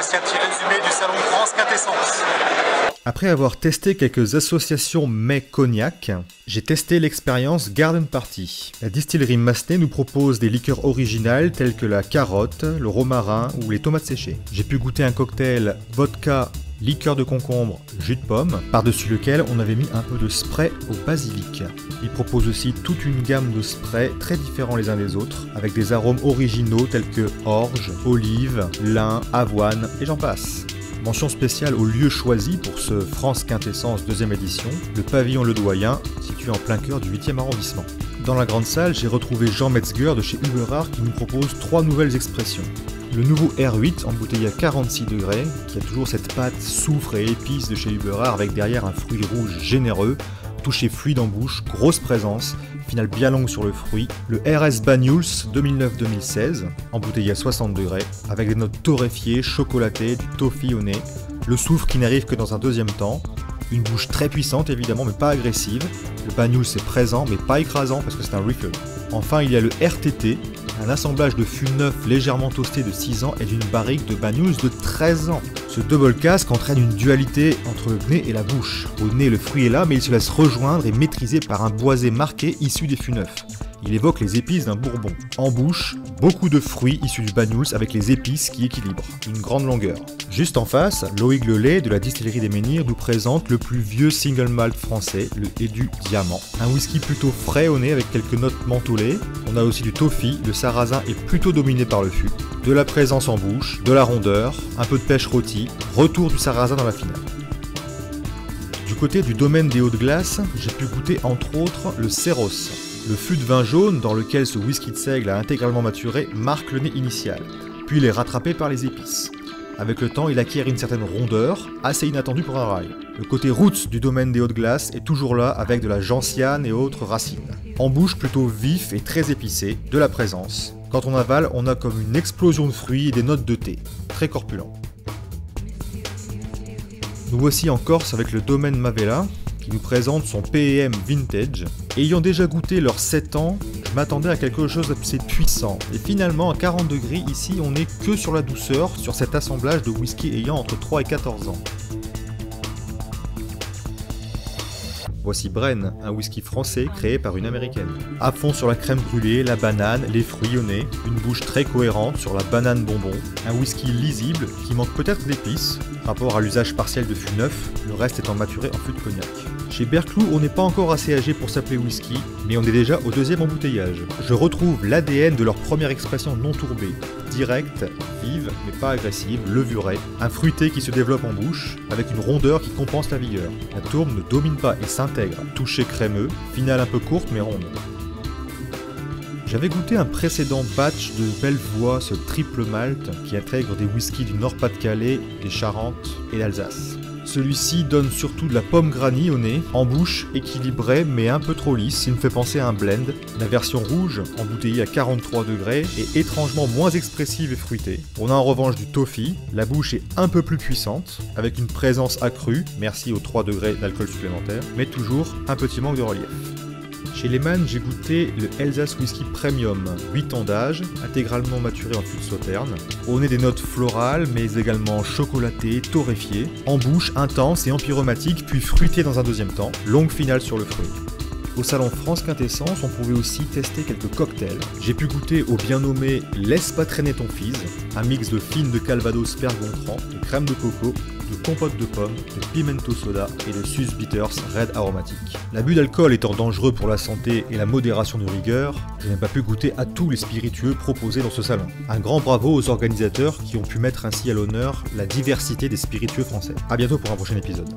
voici un petit résumé du salon France Quintessence. Après avoir testé quelques associations mets cognac, j'ai testé l'expérience Garden Party. La distillerie Massenet nous propose des liqueurs originales telles que la carotte, le romarin ou les tomates séchées. J'ai pu goûter un cocktail vodka, liqueur de concombre, jus de pomme, par-dessus lequel on avait mis un peu de spray au basilic. Il propose aussi toute une gamme de sprays très différents les uns des autres, avec des arômes originaux tels que orge, olive, lin, avoine et j'en passe. Mention spéciale au lieu choisi pour ce France Quintessence 2e édition, le pavillon Le Doyen, situé en plein cœur du 8e arrondissement. Dans la grande salle, j'ai retrouvé Jean Metzger de chez Uberard qui nous propose 3 nouvelles expressions. Le nouveau R8 embouteillé à 46 degrés, qui a toujours cette pâte soufre et épice de chez Uberard avec derrière un fruit rouge généreux, touché fluide en bouche, grosse présence, finale bien longue sur le fruit. Le RS Banyuls 2009-2016, embouteillé à 60 degrés, avec des notes torréfiées, chocolatées, du toffee au nez, le soufre qui n'arrive que dans un deuxième temps, une bouche très puissante évidemment mais pas agressive, le Banyuls est présent mais pas écrasant parce que c'est un refill. Enfin il y a le RTT, un assemblage de fût neuf légèrement toasté de 6 ans et d'une barrique de Banyuls de 13 ans. Ce double casque entraîne une dualité entre le nez et la bouche. Au nez, le fruit est là, mais il se laisse rejoindre et maîtriser par un boisé marqué issu des fûts neufs. Il évoque les épices d'un bourbon. En bouche, beaucoup de fruits issus du Banyuls avec les épices qui équilibrent. Une grande longueur. Juste en face, Loïc Lelay de la distillerie des Menhirs nous présente le plus vieux single malt français, le Edu Diamant. Un whisky plutôt frais au nez avec quelques notes mentholées. On a aussi du toffee, le sarrasin est plutôt dominé par le fût. De la présence en bouche, de la rondeur, un peu de pêche rôtie, retour du sarrasin dans la finale. Du côté du domaine des Hauts-de-Glace, j'ai pu goûter entre autres le Céros. Le fût de vin jaune dans lequel ce whisky de seigle a intégralement maturé marque le nez initial, puis il est rattrapé par les épices. Avec le temps, il acquiert une certaine rondeur, assez inattendue pour un rail. Le côté roots du domaine des Hauts-de-Glace est toujours là avec de la gentiane et autres racines. En bouche plutôt vif et très épicé, de la présence. Quand on avale, on a comme une explosion de fruits et des notes de thé, très corpulent. Nous voici en Corse avec le domaine Mavella, qui nous présente son PEM Vintage. Ayant déjà goûté leurs 7 ans, je m'attendais à quelque chose d'assez puissant. Et finalement, à 40 degrés, ici, on n'est que sur la douceur, sur cet assemblage de whisky ayant entre 3 et 14 ans. Voici Bren, un whisky français créé par une américaine. À fond sur la crème brûlée, la banane, les fruits au nez, une bouche très cohérente sur la banane bonbon, un whisky lisible qui manque peut-être d'épices, rapport à l'usage partiel de fût neuf, le reste étant maturé en fût de cognac. Chez Berclou, on n'est pas encore assez âgé pour s'appeler whisky, mais on est déjà au 2e embouteillage. Je retrouve l'ADN de leur première expression non tourbée, directe, vive, mais pas agressive, levurée, un fruité qui se développe en bouche, avec une rondeur qui compense la vigueur. La tourbe ne domine pas et s'intègre, toucher crémeux, finale un peu courte mais ronde. J'avais goûté un précédent batch de Bellevoie, ce triple malt qui intègre des whiskies du Nord-Pas-de-Calais, des Charentes et d'Alsace. Celui-ci donne surtout de la pomme granny au nez, en bouche, équilibré mais un peu trop lisse, il me fait penser à un blend. La version rouge, embouteillée à 43 degrés, est étrangement moins expressive et fruitée. On a en revanche du toffee, la bouche est un peu plus puissante, avec une présence accrue, merci aux 3 degrés d'alcool supplémentaire, mais toujours un petit manque de relief. Chez Lehmann, j'ai goûté le Elsace Whisky Premium, 8 ans d'âge, intégralement maturé en fût de Sauterne. Au nez des notes florales, mais également chocolatées, torréfiées. En bouche, intense et empyromatique, puis fruité dans un deuxième temps. Longue finale sur le fruit. Au salon France Quintessence, on pouvait aussi tester quelques cocktails. J'ai pu goûter au bien nommé Laisse pas traîner ton fizz, un mix de fine de Calvados Père-Gontran, de crème de coco, de compote de pommes, de pimento soda et de Suze Bitters Red aromatique. L'abus d'alcool étant dangereux pour la santé et la modération de rigueur, je n'ai pas pu goûter à tous les spiritueux proposés dans ce salon. Un grand bravo aux organisateurs qui ont pu mettre ainsi à l'honneur la diversité des spiritueux français. A bientôt pour un prochain épisode.